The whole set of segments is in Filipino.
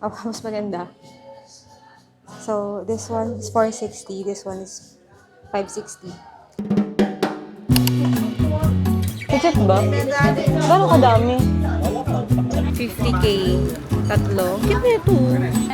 Mas maganda. So, this one is 460. This one is 560. Legit ba? Gano'ng kadami? 50K. Tatlo. Cute na ito.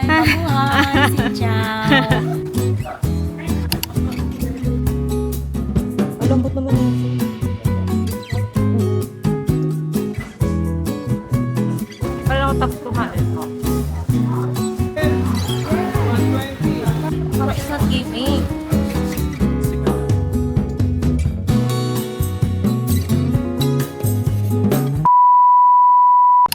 Mabuhay, si Chow. Malambot naman yun. Parang ako tapos kumain ko. Parang it's not giving.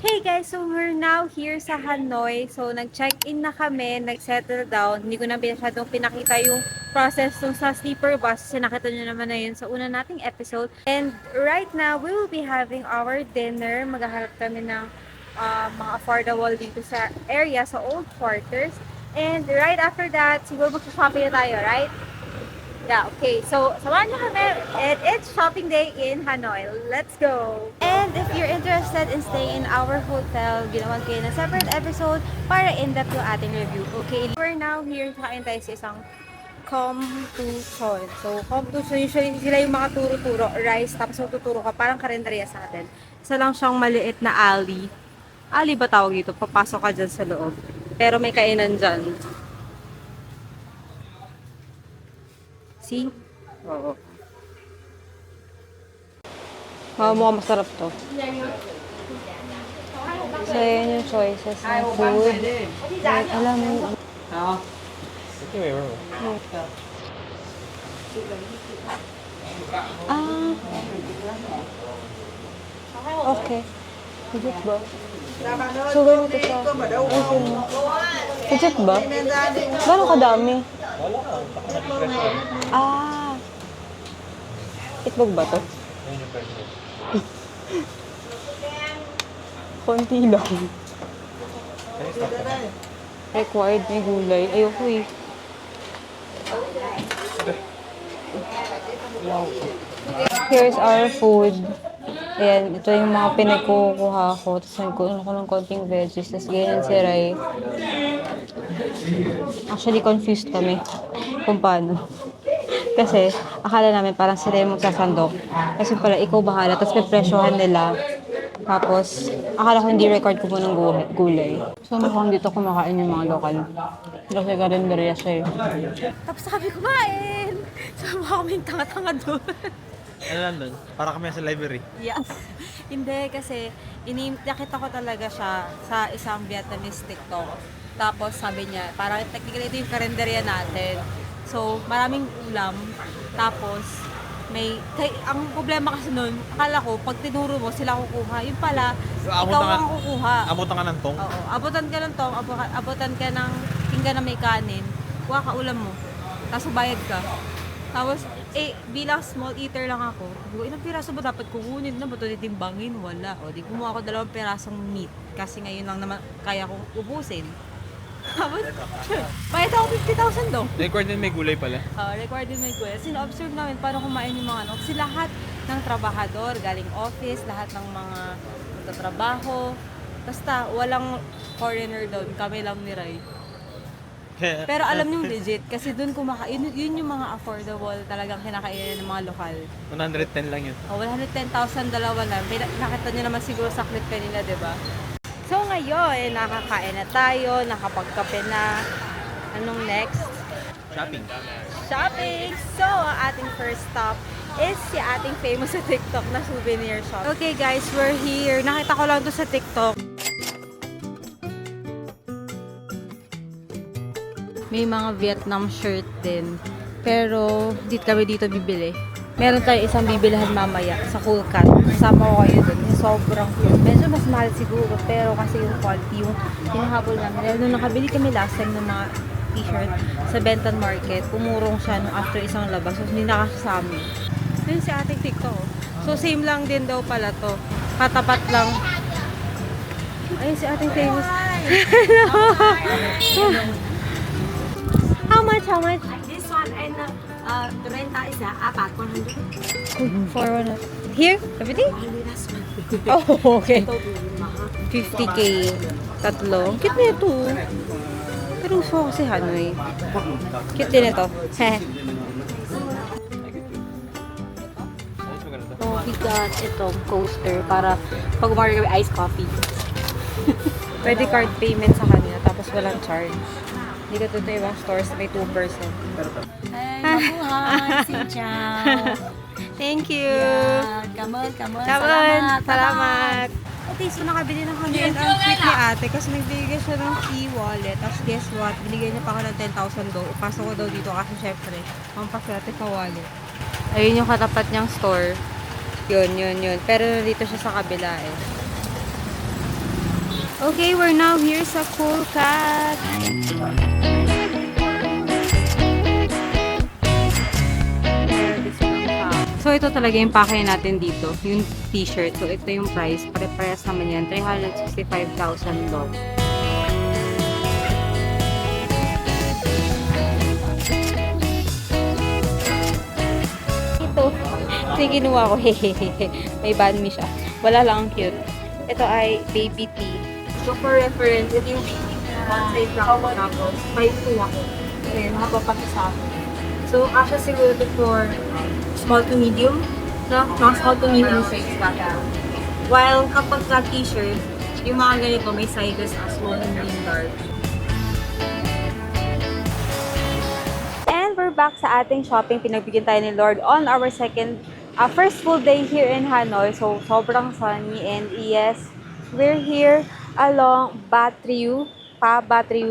Hey guys, so we're now here sa Hanoi. So nag-check-in na kami, nag-settle down. Hindi ko na masyadong pinakita yung process nung sa sleeper bus. Kasi nakita nyo naman na yun sa una nating episode. And right now, we will be having our dinner. Maghaharap kami ng mga affordable dito sa area, sa old quarters. And right after that, siguro mag-shopping na tayo, right? Yeah, okay. So, samahan nyo kami. It's shopping day in Hanoi. Let's go! And if you're interested in staying in our hotel, ginawan kayo na separate episode para in-depth yung ating review. Okay, we're now here. Kain tayo sa isang Comptution. So, Comptution, usually sila yung mga turo-turo, rice, tapos tuturo ka, parang karinderya sa atin. Isa lang siyang maliit na alley. Alley ba tawag dito? Papasok ka dyan sa loob. Pero may kainan dyan. See? Oo. Mukhang masarap to. So, yun yung choices ng food. Like, alam mo. Okay. Legit ba? So, ganito siya. Legit ba? Gano'ng kadami? Itlog ba to? Konti lang. Required may gulay. Ayoko eh. Here's our food. Ayan, ito yung mga pinagkukuha ko. Tapos nagkukuha ko ng konting veggies. Tapos ganyan si Rai. Actually, confused kami kung paano. Kasi, akala namin parang sila yung magsasandok. Kasi pala, ikaw bahala. Tapos pipresyohan nila. Tapos, akala ko hindi record ko po ng gulay. So, mukhang dito kumakain yung mga lokal. Kasi karinderya siya eh. Tapos kami kumain! So, mukha kaming tanga-tanga doon. Ano lang doon? Para kami sa library. Yes. Hindi, kasi nakita ko talaga siya sa isang Vietnamese TikTok. Tapos sabi niya, parang technically ito yung karinderya natin. So, maraming ulam. Tapos, ang problema kasi nun, akala ko, pag tinuro mo, sila kukuha. Yung pala, ikaw ang kukuha. Abutan ka ng tong? Oo, abutan ka ng tong, abutan ka ng pinggan na may kanin, kuha ka ulam mo. Tapos bayad ka. Tapos, bilang small eater lang ako, ilang piraso ba dapat kukunin na ba ito ditimbangin? Wala. O, di kumuha ako 2 pirasong meat. Kasi ngayon lang naman kaya kong ubusin. Tapos, bayad ako 50,000 daw. Record din may gulay pala. Required din may gulay. Sino-observe namin paano kumain yung mga ano. Kasi lahat ng trabahador, galing office, lahat ng mga magtatrabaho. Basta, walang foreigner doon. Kami lang ni Rai. Pero alam niyo legit, kasi doon yun yung mga affordable talagang kinakainan ng mga lokal. 110 lang yun. 110,000 dalawa na. Nakita niyo naman siguro sa clip kanina, di ba? So ngayon, nakakain na tayo, nakapagkape na. Anong next? Shopping. Shopping! So, ang ating first stop is si ating famous sa TikTok na souvenir shop. Okay guys, we're here. Nakita ko lang to sa TikTok. May mga Vietnam shirt din. Pero, kami dito bibili. Meron tayo isang bibilihan mamaya sa Cool Cat. Kasama ko kayo dun. Sobrang cute. Medyo mas mahal siguro. Pero kasi yung quality, yung hinahabol namin. Nung nakabili kami last time ng mga t-shirt sa Benton Market, pumurong siya nung after isang labas. So, hindi nakasama. Yun si ating TikTok. So, same lang din daw pala to. Katapat lang. Ayun si ating famous. How much? This one and renta is apat 100. For one. Here? Everything? Only last one. Oh, okay. Ito mahal. 50K. Tatlo. Ang cute na ito. Pero gusto ko kasi Hanoi. Cute din ito. Oh, we got itong coaster para pag umorder kami iced coffee. Pwede card payment sa kanya tapos walang charge. Hindi ka dito ibang stores may 2%. Ay, mabuhay si Chow. Thank you! Come on. Salamat! Okay, so nakabili na kami and ang sweet ni ate kasi nagbigay siya ng key wallet. Tapos guess what? Binigay niya pa ako ng 10,000 daw. Ipasok ko daw dito kasi syempre, pampaswerte sa wallet. Ayun yung katapat niyang store. Yun. Pero nandito siya sa kabila eh. Okay, we're now here sa Cool Cat. So, ito talaga yung pake natin dito. Yung t-shirt. So, ito yung price. Pare-parehas naman yan. $365,000. Ito. Ito yung kinuha ko. Hehehe. May banmi siya. Wala lang ang cute. Ito ay baby tea. So, for reference, ito yung baby tea. One size lang ako. Tapos, 5-2 ako. Ayan, haba pa siya sa akin. So, kasha siguro ito for small to medium, no? Mga small to medium size bata. While kapag ka t-shirt, yung mga ganito may sizes as small and medium large. And we're back sa ating shopping. Pinagbigyan tayo ni Lord on our first full day here in Hanoi. So, sobrang sunny and yes, we're here along Batriu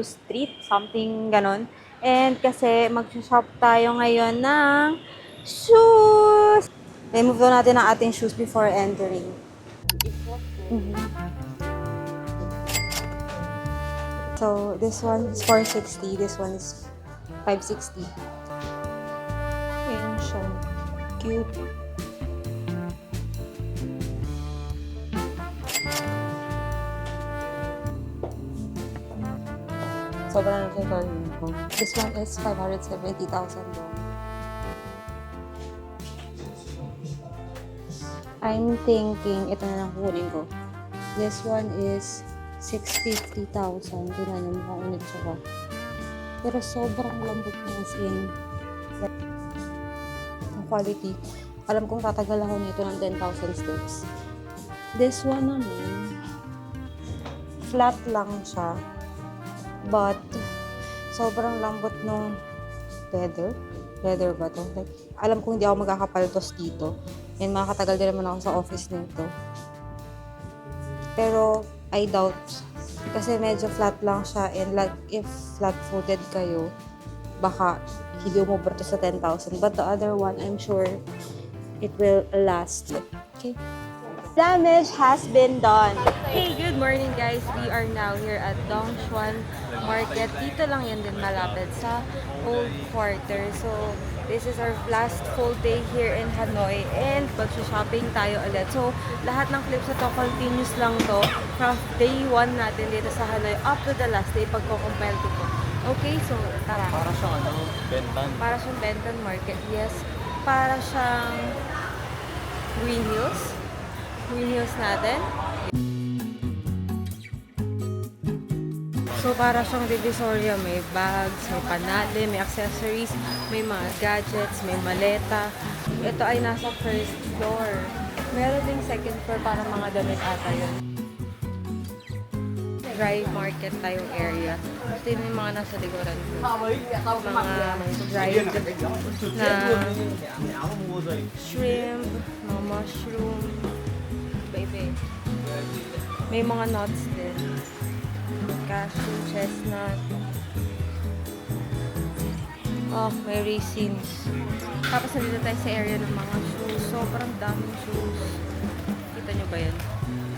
Street, something ganon. And kasi mag-shop tayo ngayon ng shoes! I-move down natin ang ating shoes before entering. So, this one is 460. This one is 560. Ayan siya. Cute. Sobrang nagsasabi ko. This one is $570,000. I'm thinking, ito na lang kunin ko. This one is $650,000. Doon na yung mukhang ulit siya ba. Pero sobrang lambot niya as in. Ang quality. Alam kong tatagal ako nito ng 10,000 steps. This one naman, flat lang siya. But, sobrang lambot nung leather. Leather ba to? Like, alam kong hindi ako magkakapaltos dito. And makakatagal din naman ako sa office nito. Pero, I doubt. Kasi medyo flat lang siya. And like, if flat-footed kayo, baka hindi umubra to sa 10,000. But the other one, I'm sure it will last. Okay? Damage has been done. Hey, good morning guys. We are now here at Dongchuan Market. Dito lang yan din malapit sa Old Quarter. So, this is our last full day here in Hanoi and mag-shopping tayo ulit. So, lahat ng clips na to, continuous lang to from day 1 natin dito sa Hanoi up to the last day pagko-compile ko to. Okay, so tara. Para siyang Bentan. Para siyang Benton Market, yes. Para siyang Green Hills. Green Hills natin. So, para siyang Divisoria, may bags, may panali, may accessories, may mga gadgets, may maleta. Ito ay nasa first floor. Meron ding second floor para mga damit ata yun. Dry market tayong area. Ito yung mga nasa likuran ko. Mga dried na shrimp, mga mushroom, baby. May mga nuts din. Cashew, chestnut. Oh, may raisins. Tapos nandito tayo sa area ng mga shoes. Sobrang daming shoes. Kita nyo ba yan?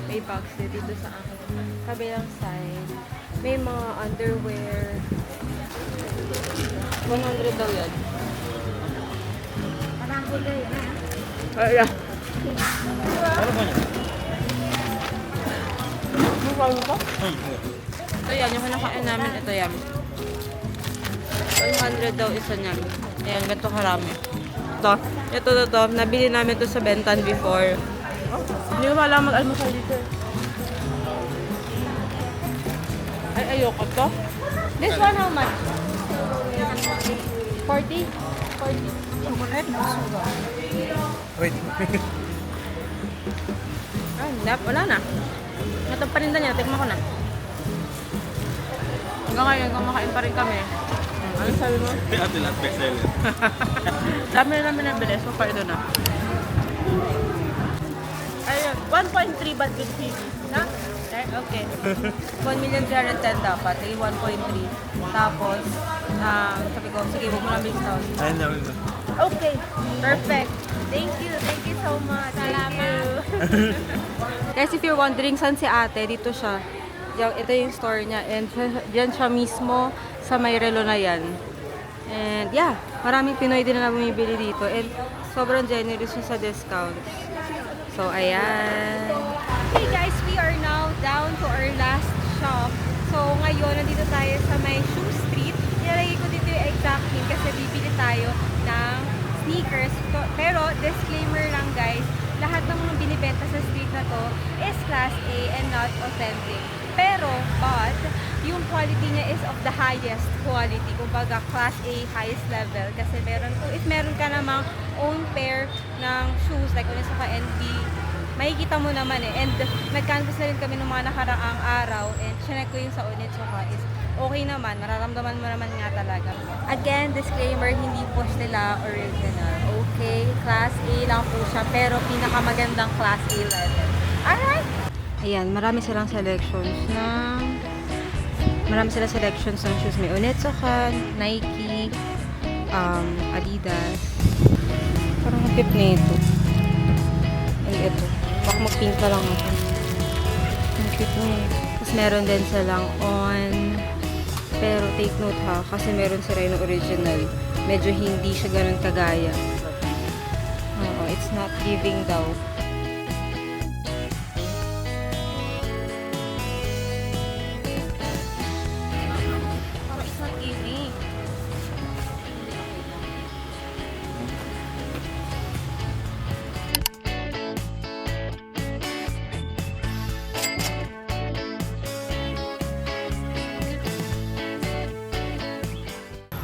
May bags din dito sa akin. Kabilang side. May mga underwear. 100 daw yan. Parang kulay na. Ayan. Ano ba niya? Ano ba? Ito yan, yung kinakain namin, ito yan. 100 daw isa niyan. Ayan, ganito karami. Ito, nabili namin to sa Bentan before. Hindi ko pala mag-almusal dito. Ay, ayoko to. This one, how much? 40? 40. Chocolate o sugar? Wait. Ah, wala na. Itong paninda niya, tikman ko na. Hanggang ngayon, kumakain pa rin kami. Ano sabi mo? Ate lahat best seller. Dami na namin nabili, so pa ito na. Ayun, 1.3 baht with cheese. Na? Okay. 1,310,000 dapat, eh 1.3. Tapos, sabi ko, sige, huwag mo na discount. Ayun naman. Okay, perfect. Thank you so much. Salamat. Guys, if you're wondering saan si ate, dito siya. Ito yung store niya and diyan siya mismo sa may relo na yan. And yeah, maraming Pinoy din na bumibili dito and sobrang generous siya sa discount. So, ayan. Okay guys, we are now down to our last shop. So, ngayon, nandito tayo sa may Shoe Street. Nilagay ko dito yung exact hint kasi bibili tayo ng sneakers. Pero, disclaimer lang guys, lahat ng mga binibenta sa street na to is Class A and not authentic. Pero, but, yung quality niya is of the highest quality. Kumbaga, Class A, highest level. Kasi if meron ka namang own pair ng shoes, like kung sa NB, makikita mo naman eh. And nag-canvas na rin kami ng mga nakaraang araw and chinek ko yung sa Onitsuka is okay naman, nararamdaman mo naman nga talaga. Again, disclaimer, hindi po sila original. Okay, Class A lang po siya, pero pinakamagandang Class A level. Alright! Ayan, marami silang selections ng shoes. May Onitsuka, Nike, Adidas. Parang hapip na ito. And ito. Baka mag-pink na lang ako. Ang cute na ito. Tapos meron din silang on. Pero take note ha, kasi meron sila yung original. Medyo hindi siya ganun kagaya. Oo, it's not giving daw. It's not giving.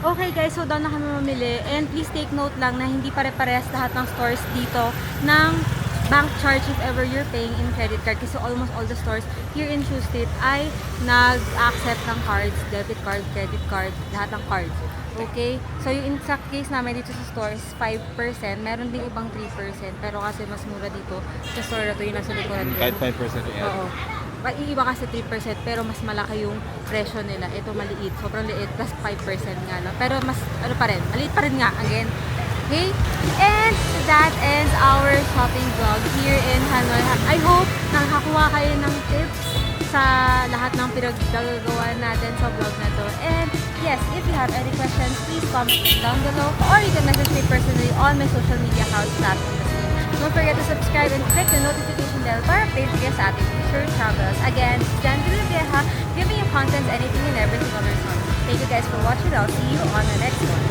Okay guys, so doon na kami mamili and please take note lang na hindi pare-parehas lahat ng stores dito ng bank charge if ever you're paying in credit card kasi almost all the stores here in Shoe Street ay nag-accept ng cards, debit card, credit card, lahat ng cards. Okay? So yung sa case namin dito sa store is 5%, meron ding ibang 3% pero kasi mas mura dito sa store na to yung nasa likuran ko. Kahit 5% yan. Oo. Yung iba kasi 3% pero mas malaki yung presyo nila. Ito maliit, sobrang liit plus 5% nga lang. Pero mas ano pa rin, maliit pa rin nga again. Okay? And that ends our shopping vlog here in Hanoi. I hope nakakakuha kayo ng tips sa lahat ng pinaggagawa natin sa vlog na to. And yes, if you have any questions, please comment down below or you can message me personally on my social media accounts platform. Don't forget to subscribe and click the notification bell para update kayo sa ating future travels. Again, Jan Villeja, giving you content, anything and everything on our channel. Thank you guys for watching. I'll see you on the next one.